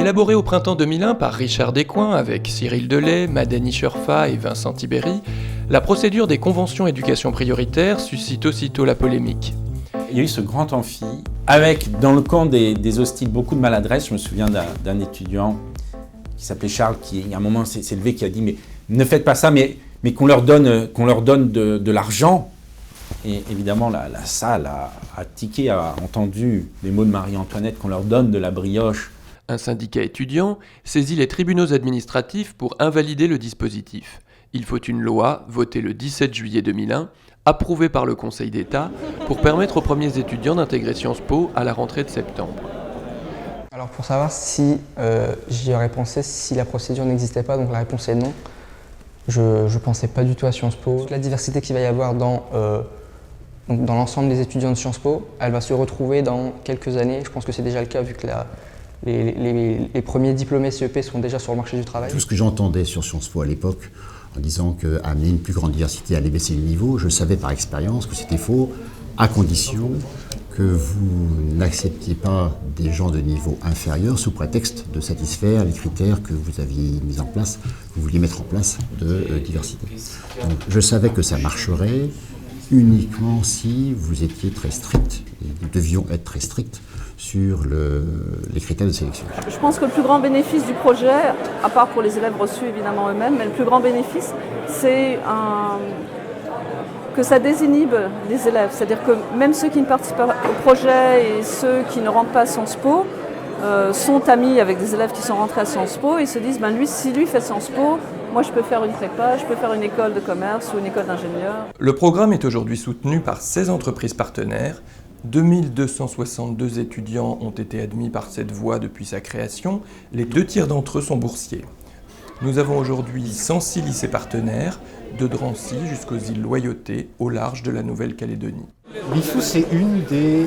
Élaborée au printemps 2001 par Richard Descoings avec Cyril Delay, Madani Sherfa et Vincent Tiberi, la procédure des conventions éducation prioritaire suscite aussitôt la polémique. Il y a eu ce grand amphi, avec dans le camp des hostiles beaucoup de maladresse. Je me souviens d'un étudiant qui s'appelait Charles, qui à un moment s'est levé, qui a dit « mais ne faites pas ça, mais qu'on leur donne de l'argent ». Et évidemment, la salle a tiqué, a entendu les mots de Marie-Antoinette, qu'on leur donne de la brioche. Un syndicat étudiant saisit les tribunaux administratifs pour invalider le dispositif. Il faut une loi, votée le 17 juillet 2001, approuvée par le Conseil d'État, pour permettre aux premiers étudiants d'intégrer Sciences Po à la rentrée de septembre. Alors pour savoir si j'y aurais pensé si la procédure n'existait pas, donc la réponse est non. Je ne pensais pas du tout à Sciences Po. La diversité qu'il va y avoir dans l'ensemble des étudiants de Sciences Po, elle va se retrouver dans quelques années. Je pense que c'est déjà le cas vu que les premiers diplômés CEP sont déjà sur le marché du travail. Tout ce que j'entendais sur Sciences Po à l'époque, en disant qu'amener une plus grande diversité allait baisser le niveau, je savais par expérience que c'était faux, à condition que vous n'acceptiez pas des gens de niveau inférieur sous prétexte de satisfaire les critères que vous aviez mis en place, que vous vouliez mettre en place de diversité. Donc je savais que ça marcherait uniquement si vous étiez très strict, et nous devions être très stricts sur les critères de sélection. Je pense que le plus grand bénéfice du projet, à part pour les élèves reçus évidemment eux-mêmes, mais le plus grand bénéfice, c'est que ça désinhibe les élèves. C'est-à-dire que même ceux qui ne participent pas au projet et ceux qui ne rentrent pas à Sciences Po sont amis avec des élèves qui sont rentrés à Sciences Po et se disent si lui fait Sciences Po, moi je peux faire une prépa, je peux faire une école de commerce ou une école d'ingénieur. Le programme est aujourd'hui soutenu par 16 entreprises partenaires. 2262 étudiants ont été admis par cette voie depuis sa création. Les 2/3 d'entre eux sont boursiers. Nous avons aujourd'hui 106 lycées partenaires, de Drancy jusqu'aux îles Loyauté, au large de la Nouvelle-Calédonie. Lifou, c'est une des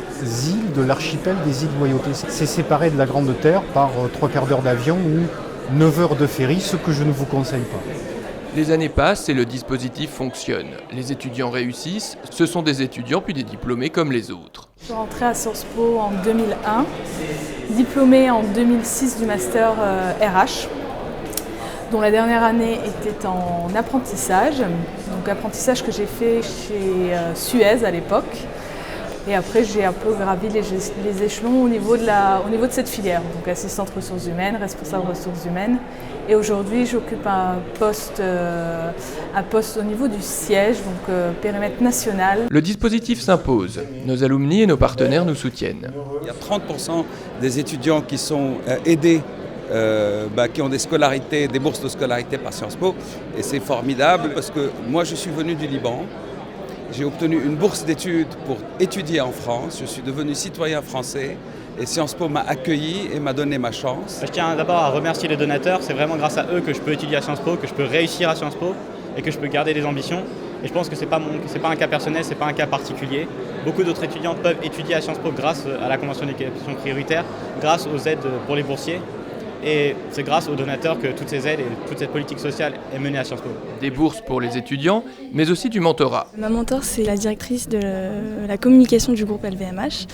îles de l'archipel des îles Loyauté. C'est séparé de la Grande Terre par 3/4 d'heure d'avion ou 9 heures de ferry, ce que je ne vous conseille pas. Les années passent et le dispositif fonctionne. Les étudiants réussissent, ce sont des étudiants puis des diplômés comme les autres. Je suis rentrée à Sciences Po en 2001, diplômée en 2006 du master RH, dont la dernière année était en apprentissage. Donc apprentissage que j'ai fait chez Suez à l'époque. Et après, j'ai un peu gravi les échelons au niveau de cette filière. Donc assistante ressources humaines, responsable ressources humaines. Et aujourd'hui, j'occupe un poste au niveau du siège, donc périmètre national. Le dispositif s'impose. Nos alumni et nos partenaires nous soutiennent. Il y a 30% des étudiants qui sont aidés, qui ont des bourses de scolarité par Sciences Po. Et c'est formidable parce que moi, je suis venu du Liban. J'ai obtenu une bourse d'études pour étudier en France. Je suis devenu citoyen français et Sciences Po m'a accueilli et m'a donné ma chance. Je tiens d'abord à remercier les donateurs. C'est vraiment grâce à eux que je peux étudier à Sciences Po, que je peux réussir à Sciences Po et que je peux garder des ambitions. Et je pense que c'est pas un cas personnel, c'est pas un cas particulier. Beaucoup d'autres étudiants peuvent étudier à Sciences Po grâce à la convention d'éducation prioritaire, grâce aux aides pour les boursiers. Et c'est grâce aux donateurs que toutes ces aides et toute cette politique sociale est menée à Sciences Po. Des bourses pour les étudiants, mais aussi du mentorat. Ma mentor, c'est la directrice de la communication du groupe LVMH.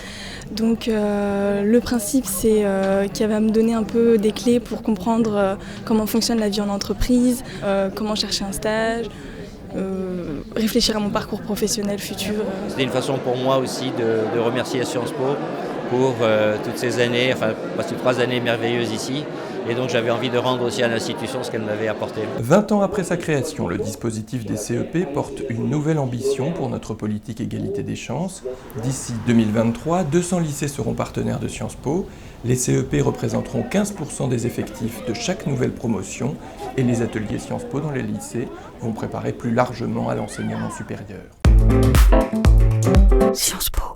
Donc le principe, c'est qu'elle va me donner un peu des clés pour comprendre comment fonctionne la vie en entreprise, comment chercher un stage, réfléchir à mon parcours professionnel futur. C'était une façon pour moi aussi de remercier Sciences Po pour toutes ces années, enfin passé 3 années merveilleuses ici. Et donc j'avais envie de rendre aussi à l'institution ce qu'elle m'avait apporté. 20 ans après sa création, le dispositif des CEP porte une nouvelle ambition pour notre politique égalité des chances. D'ici 2023, 200 lycées seront partenaires de Sciences Po. Les CEP représenteront 15% des effectifs de chaque nouvelle promotion et les ateliers Sciences Po dans les lycées vont préparer plus largement à l'enseignement supérieur. Sciences Po.